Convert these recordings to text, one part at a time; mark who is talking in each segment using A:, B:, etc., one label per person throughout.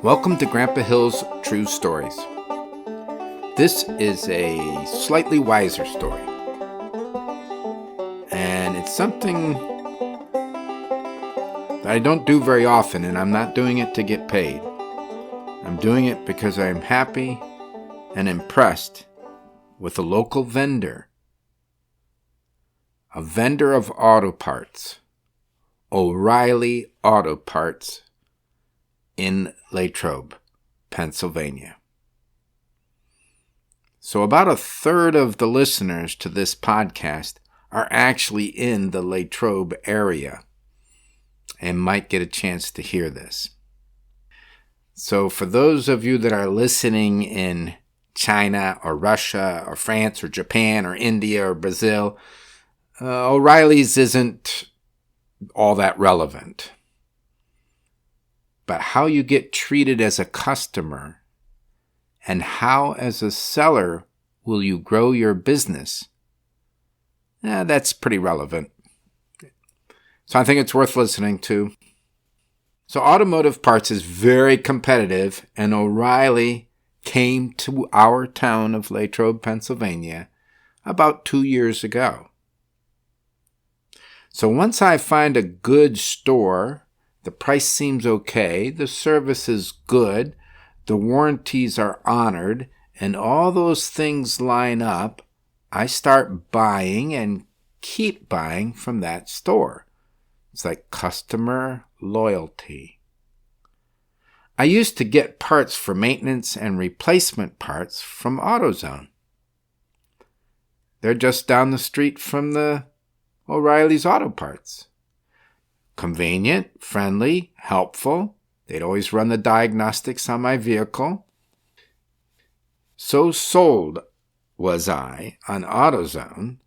A: Welcome to Grandpa Hill's True Stories. This is a slightly wiser story. And it's something that I don't do very often, and I'm not doing it to get paid. I'm doing it because I am happy and impressed with a local vendor. A vendor of auto parts. O'Reilly Auto Parts in Latrobe, Pennsylvania. So about a third of the listeners to this podcast are actually in the Latrobe area and might get a chance to hear this. So for those of you that are listening in China or Russia or France or Japan or India or Brazil, O'Reilly's isn't all that relevant. But how you get treated as a customer and how as a seller will you grow your business, that's pretty relevant. So I think it's worth listening to. So automotive parts is very competitive, and O'Reilly came to our town of Latrobe, Pennsylvania about 2 years ago. So once I find a good store, the price seems okay, the service is good, the warranties are honored, and all those things line up, I start buying and keep buying from that store. It's like customer loyalty. I used to get parts for maintenance and replacement parts from AutoZone. They're just down the street from the O'Reilly's Auto Parts. Convenient, friendly, helpful. They'd always run the diagnostics on my vehicle. So sold was I on AutoZone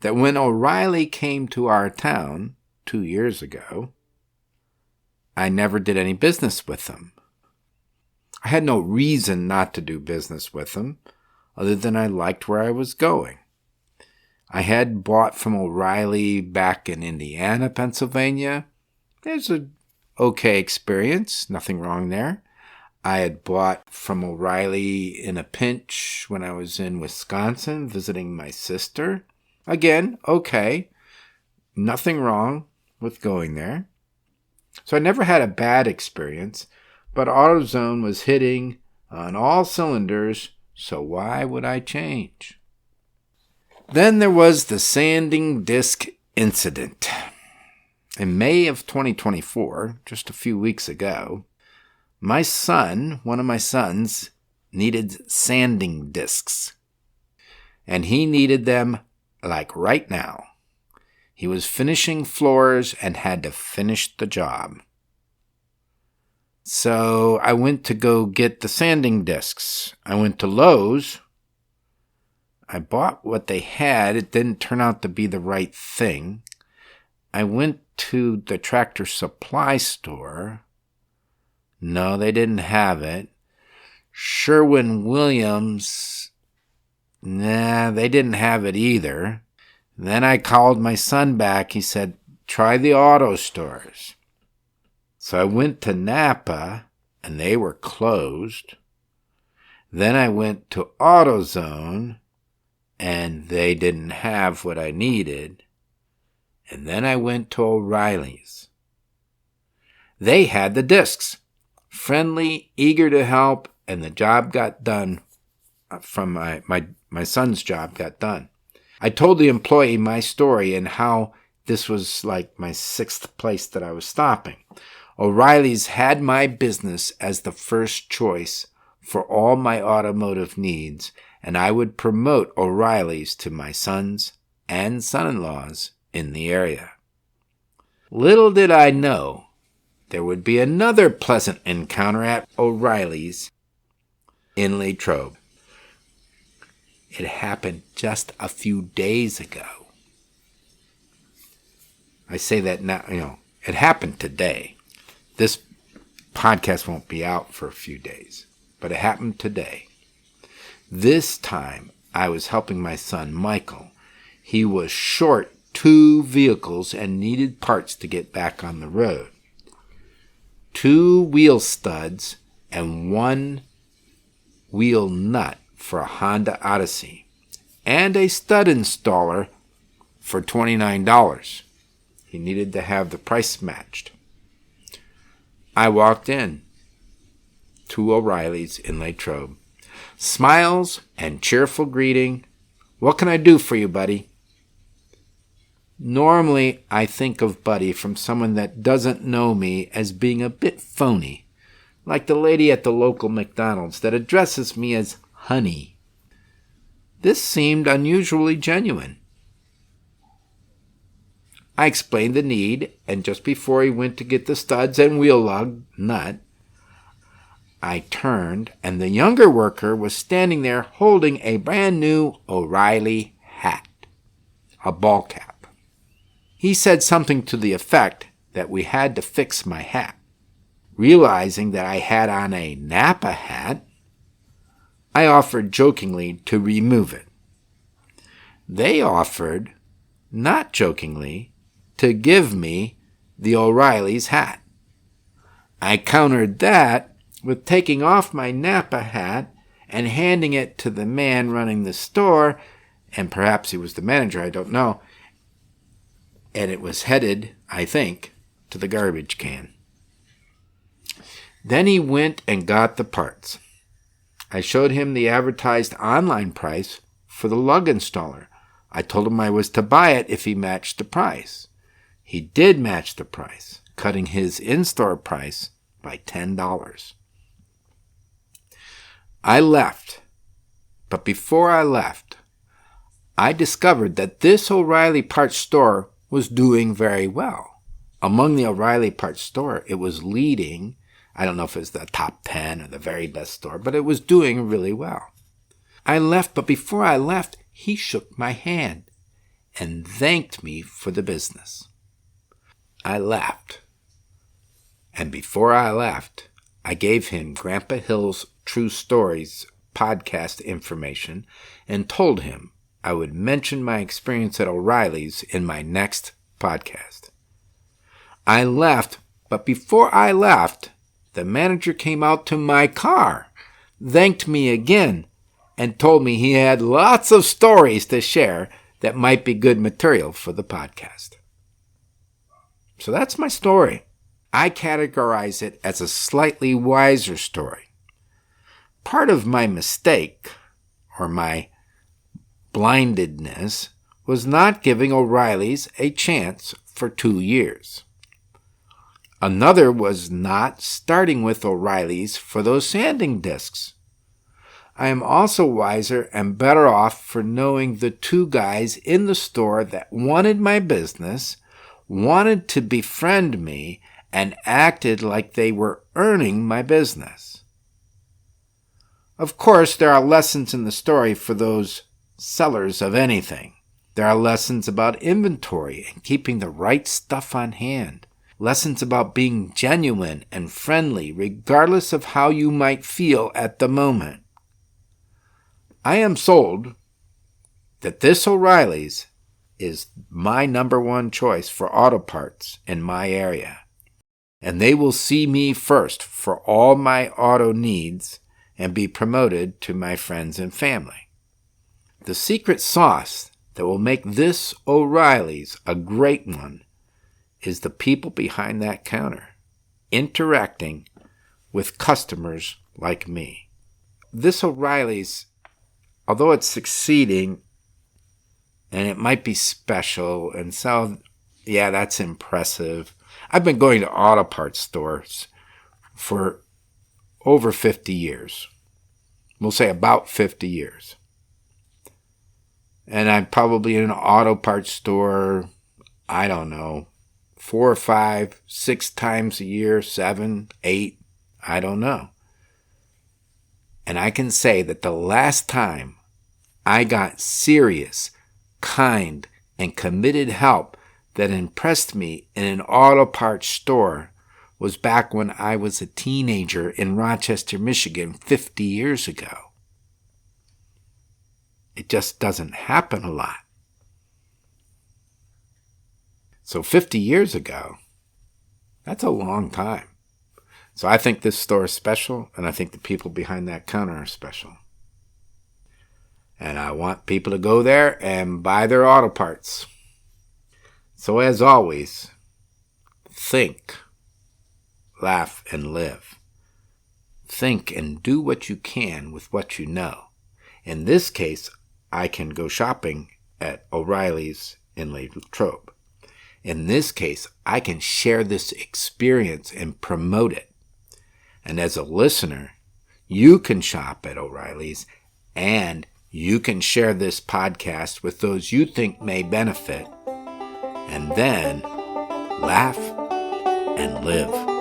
A: that when O'Reilly came to our town 2 years ago, I never did any business with them. I had no reason not to do business with them other than I liked where I was going. I had bought from O'Reilly back in Indiana, Pennsylvania. There's an okay experience, nothing wrong there. I had bought from O'Reilly in a pinch when I was in Wisconsin visiting my sister. Again, okay, nothing wrong with going there. So I never had a bad experience, but AutoZone was hitting on all cylinders, so why would I change? Then there was the sanding disc incident. In May of 2024, just a few weeks ago, one of my sons, needed sanding discs. And he needed them like right now. He was finishing floors and had to finish the job. So I went to go get the sanding discs. I went to Lowe's. I bought what they had. It didn't turn out to be the right thing. I went to the Tractor Supply store. No, they didn't have it. Sherwin-Williams, they didn't have it either. Then I called my son back. He said, try the auto stores. So I went to Napa, and they were closed. Then I went to AutoZone, and they didn't have what I needed. And then I went to O'Reilly's. They had the discs. Friendly, eager to help, and the job got done. From my son's job got done. I told the employee my story and how this was like my sixth place that I was stopping. O'Reilly's had my business as the first choice for all my automotive needs, and I would promote O'Reilly's to my sons and son-in-laws in the area. Little did I know there would be another pleasant encounter at O'Reilly's in Latrobe. It happened just a few days ago. I say that now, it happened today. This podcast won't be out for a few days, but it happened today. This time, I was helping my son, Michael. He was short 2 vehicles and needed parts to get back on the road. 2 wheel studs and one wheel nut for a Honda Odyssey, and a stud installer for $29. He needed to have the price matched. I walked in to O'Reilly's in Latrobe. Smiles and cheerful greeting. What can I do for you, buddy? Normally, I think of buddy from someone that doesn't know me as being a bit phony, like the lady at the local McDonald's that addresses me as honey. This seemed unusually genuine. I explained the need, and just before he went to get the studs and wheel lug nut, I turned, and the younger worker was standing there holding a brand new O'Reilly hat, a ball cap. He said something to the effect that we had to fix my hat. Realizing that I had on a Napa hat, I offered jokingly to remove it. They offered, not jokingly, to give me the O'Reilly's hat. I countered that with taking off my Napa hat and handing it to the man running the store, and perhaps he was the manager, I don't know, and it was headed, I think, to the garbage can. Then he went and got the parts. I showed him the advertised online price for the lug installer. I told him I was to buy it if he matched the price. He did match the price, cutting his in-store price by $10. I left, but before I left, I discovered that this O'Reilly parts store was doing very well. Among the O'Reilly parts store, it was leading. I don't know if it was the top 10 or the very best store, but it was doing really well. I left, but before I left, he shook my hand and thanked me for the business. I left, and before I left, I gave him Grandpa Hill's True Stories podcast information and told him I would mention my experience at O'Reilly's in my next podcast. I left, but before I left, the manager came out to my car, thanked me again, and told me he had lots of stories to share that might be good material for the podcast. So that's my story. I categorize it as a slightly wiser story. Part of my mistake, or my blindedness, was not giving O'Reilly's a chance for 2 years. Another was not starting with O'Reilly's for those sanding discs. I am also wiser and better off for knowing the two guys in the store that wanted my business, wanted to befriend me, and acted like they were earning my business. Of course, there are lessons in the story for those sellers of anything. There are lessons about inventory and keeping the right stuff on hand. Lessons about being genuine and friendly regardless of how you might feel at the moment. I am sold that this O'Reilly's is my number one choice for auto parts in my area, and they will see me first for all my auto needs and be promoted to my friends and family. The secret sauce that will make this O'Reilly's a great one is the people behind that counter, interacting with customers like me. This O'Reilly's, although it's succeeding, and it might be special, and so, yeah, that's impressive. I've been going to auto parts stores for over 50 years. We'll say about 50 years. And I'm probably in an auto parts store, I don't know, 4 or 5, 6 times a year, 7, 8, I don't know. And I can say that the last time I got serious, kind, and committed help that impressed me in an auto parts store was back when I was a teenager in Rochester, Michigan 50 years ago. It just doesn't happen a lot. So 50 years ago, that's a long time. So I think this store is special, and I think the people behind that counter are special. And I want people to go there and buy their auto parts. So as always, think, laugh, and live. Think and do what you can with what you know. In this case, I can go shopping at O'Reilly's in Latrobe. In this case, I can share this experience and promote it. And as a listener, you can shop at O'Reilly's and you can share this podcast with those you think may benefit. And then laugh and live.